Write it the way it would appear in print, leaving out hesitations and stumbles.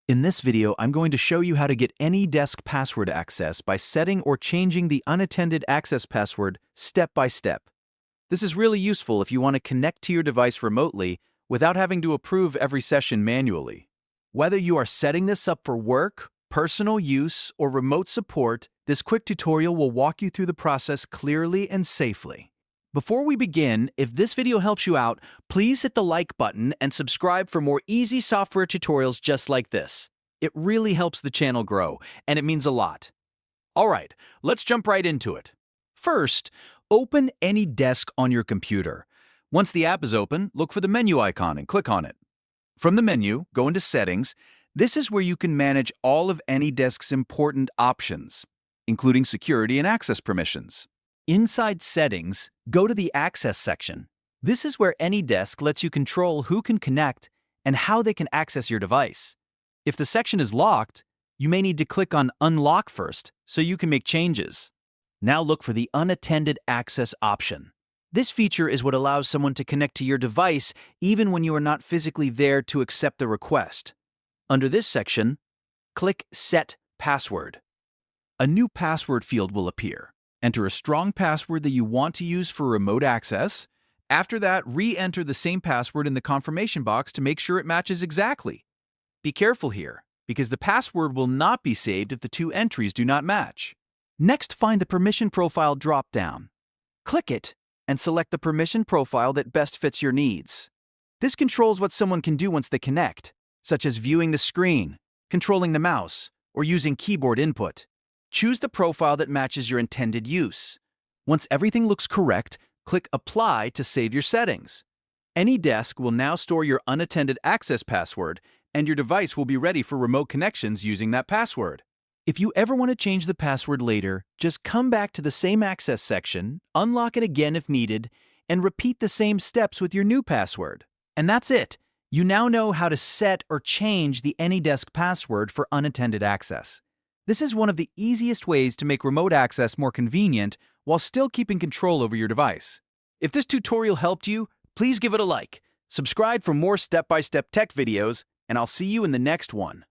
In this video, I'm going to show you how to get AnyDesk password access by setting or changing the unattended access password step by step. This is really useful if you want to connect to your device remotely without having to approve every session manually. Whether you are setting this up for work, personal use, or remote support, this quick tutorial will walk you through the process clearly and safely. Before we begin, if this video helps you out, please hit the like button and subscribe for more easy software tutorials just like this. It really helps the channel grow, and it means a lot. Alright, let's jump right into it. First, open AnyDesk on your computer. Once the app is open, look for the menu icon and click on it. From the menu, go into Settings. This is where you can manage all of AnyDesk's important options, including security and access permissions. Inside Settings, go to the Access section. This is where AnyDesk lets you control who can connect and how they can access your device. If the section is locked, you may need to click on Unlock first so you can make changes. Now look for the Unattended Access option. This feature is what allows someone to connect to your device even when you are not physically there to accept the request. Under this section, click Set Password. A new password field will appear. Enter a strong password that you want to use for remote access. After that, re-enter the same password in the confirmation box to make sure it matches exactly. Be careful here, because the password will not be saved if the two entries do not match. Next, find the Permission Profile drop-down. Click it and select the permission profile that best fits your needs. This controls what someone can do once they connect, such as viewing the screen, controlling the mouse, or using keyboard input. Choose the profile that matches your intended use. Once everything looks correct, click Apply to save your settings. AnyDesk will now store your unattended access password, and your device will be ready for remote connections using that password. If you ever want to change the password later, just come back to the same access section, unlock it again if needed, and repeat the same steps with your new password. And that's it! You now know how to set or change the AnyDesk password for unattended access. This is one of the easiest ways to make remote access more convenient while still keeping control over your device. If this tutorial helped you, please give it a like, subscribe for more step-by-step tech videos, and I'll see you in the next one.